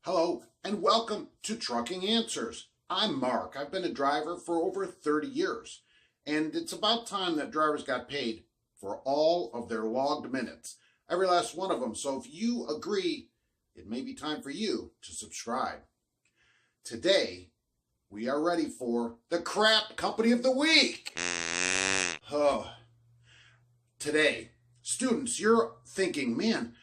Hello and welcome to Trucking Answers. I'm Mark. I've been a driver for over 30 years, and it's about time that drivers got paid for all of their logged minutes, every last one of them. So if you agree, it may be time for you to subscribe. Today, we are ready for the Crap Company of the Week. Today, students, you're thinking, man,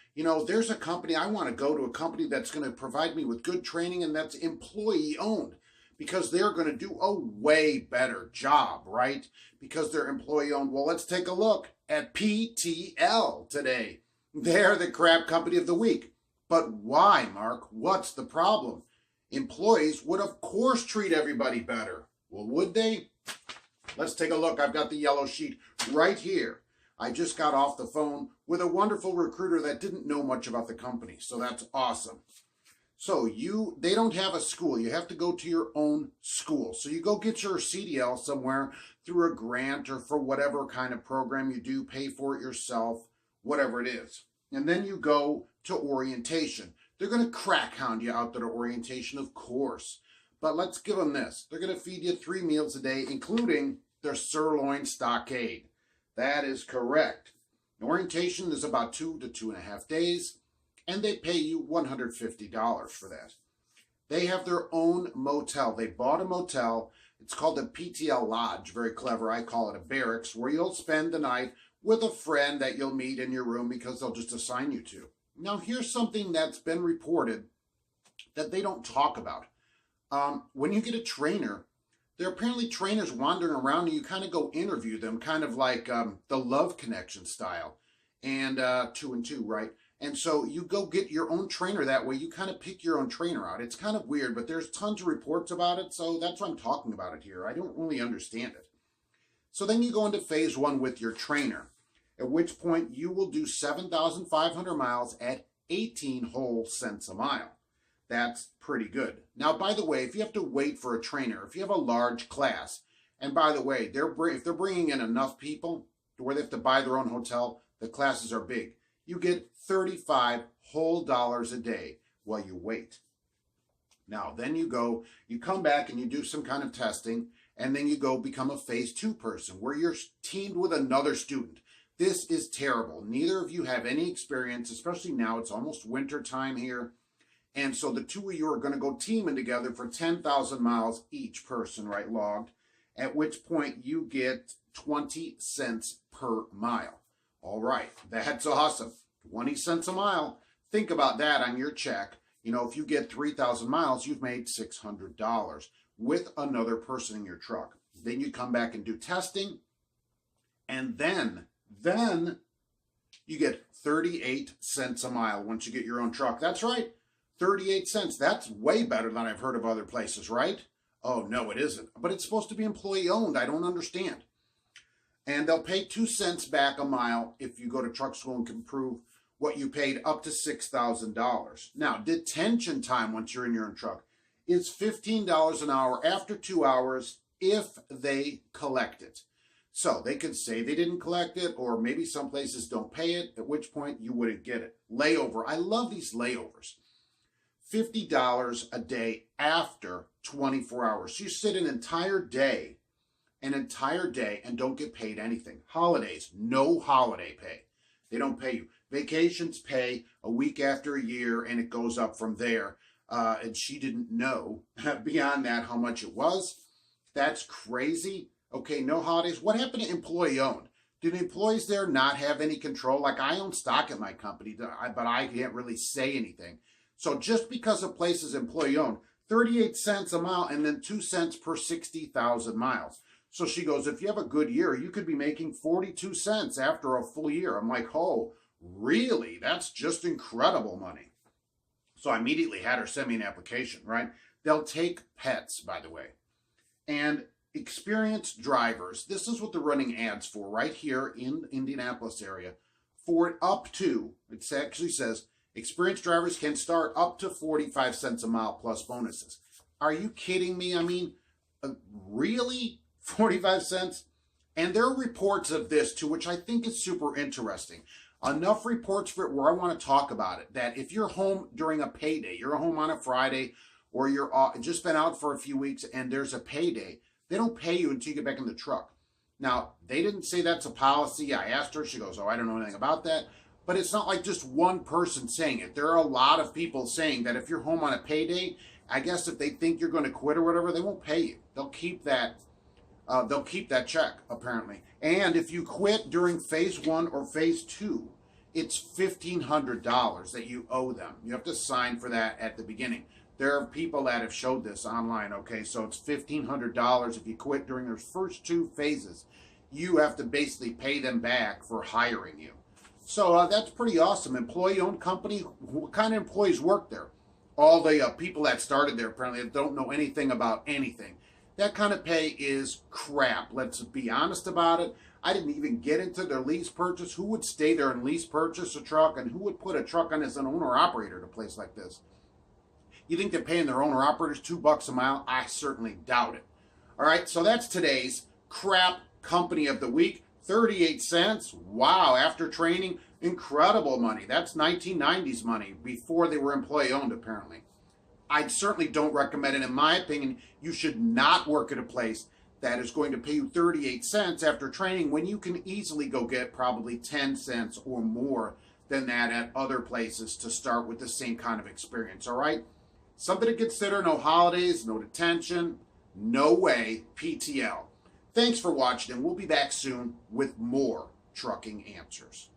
there's a company, I want to go to a company that's going to provide me with good training and that's employee owned because they're going to do a way better job, right? Because they're employee owned. Well, let's take a look at PTL today. They're the Crap Company of the Week. But why, Mark? What's the problem? Employees would, of course, treat everybody better. Well, would they? Let's take a look. I've got the yellow sheet right here. I just got off the phone with a wonderful recruiter that didn't know much about the company, so that's awesome. So they don't have a school. You have to go to your own school. So you go get your CDL somewhere through a grant or for whatever kind of program you do, pay for it yourself, whatever it is. And then you go to orientation. They're going to crack hound you out there to orientation, of course. But let's give them this. They're going to feed you 3 meals a day, including their sirloin stockade. That is correct. Orientation is about 2 to 2.5 days, and they pay you $150 for that. They have their own motel. They bought a motel. It's called a PTL Lodge. Very clever. I call it a barracks, where you'll spend the night with a friend that you'll meet in your room because they'll just assign you to. Now, here's something that's been reported that they don't talk about. When you get a trainer, there are apparently trainers wandering around and you kind of go interview them, kind of like the Love Connection style, and 2 and 2, right? And so you go get your own trainer that way. You kind of pick your own trainer out. It's kind of weird, but there's tons of reports about it, so that's why I'm talking about it here. I don't really understand it. So then you go into phase 1 with your trainer, at which point you will do 7,500 miles at 18 whole cents a mile. That's pretty good. Now, by the way, if you have to wait for a trainer, if you have a large class, and by the way, if they're bringing in enough people to where they have to buy their own hotel, the classes are big. You get 35 whole dollars a day while you wait. Now, then you come back and you do some kind of testing, and then you go become a phase 2 person where you're teamed with another student. This is terrible. Neither of you have any experience, especially now. It's almost winter time here. And so the two of you are going to go teaming together for 10,000 miles each person, right, logged, at which point you get 20 cents per mile. All right, that's awesome. 20 cents a mile. Think about that on your check. If you get 3,000 miles, you've made $600 with another person in your truck. Then you come back and do testing, and then you get 38 cents a mile once you get your own truck. That's right. 38 cents. That's way better than I've heard of other places, right? Oh, no, it isn't. But it's supposed to be employee owned. I don't understand. And they'll pay 2 cents back a mile if you go to truck school and can prove what you paid up to $6,000. Now, detention time once you're in your own truck is $15 an hour after 2 hours if they collect it. So they could say they didn't collect it, or maybe some places don't pay it, at which point you wouldn't get it. Layover. I love these layovers. $50 a day after 24 hours. So you sit an entire day and don't get paid anything. Holidays, no holiday pay. They don't pay you. Vacations pay a week after a year, and it goes up from there. And she didn't know beyond that how much it was. That's crazy. Okay, no holidays. What happened to employee owned? Do the employees there not have any control? Like, I own stock at my company, but I can't really say anything. So just because a place is employee owned, 38 cents a mile and then 2 cents per 60,000 miles. So she goes, if you have a good year, you could be making 42 cents after a full year. I'm like, oh, really? That's just incredible money. So I immediately had her send me an application, right? They'll take pets, by the way. And experienced drivers, this is what they're running ads for right here in Indianapolis area. For up to, it actually says, experienced drivers can start up to 45 cents a mile plus bonuses. Are you kidding me? I mean, really? 45 cents? And there are reports of this too, which I think is super interesting. enough reports for it where I want to talk about it, that if you're home during a payday, you're home on a Friday, or you're just been out for a few weeks and there's a payday, they don't pay you until you get back in the truck. Now, they didn't say that's a policy. I asked her, she goes, oh, I don't know anything about that. But it's not like just one person saying it. There are a lot of people saying that if you're home on a payday, I guess if they think you're going to quit or whatever, they won't pay you. They'll keep that check, apparently. And if you quit during phase 1 or phase 2, it's $1,500 that you owe them. You have to sign for that at the beginning. There are people that have showed this online, okay? So it's $1,500 if you quit during those first 2 phases. You have to basically pay them back for hiring you. So that's pretty awesome. Employee-owned company. What kind of employees work there? All the people that started there apparently don't know anything about anything. That kind of pay is crap. Let's be honest about it. I didn't even get into their lease purchase. Who would stay there and lease purchase a truck? And who would put a truck on as an owner-operator at a place like this? You think they're paying their owner-operators $2 a mile? I certainly doubt it. All right, so that's today's crap company of the week. 38 cents. Wow, after training, incredible money. That's 1990s money, before they were employee-owned, apparently. I certainly don't recommend it. In my opinion, you should not work at a place that is going to pay you 38 cents after training when you can easily go get probably 10 cents or more than that at other places to start with the same kind of experience, all right? Something to consider. No holidays, no detention, no way, PTL. Thanks for watching, and we'll be back soon with more trucking answers.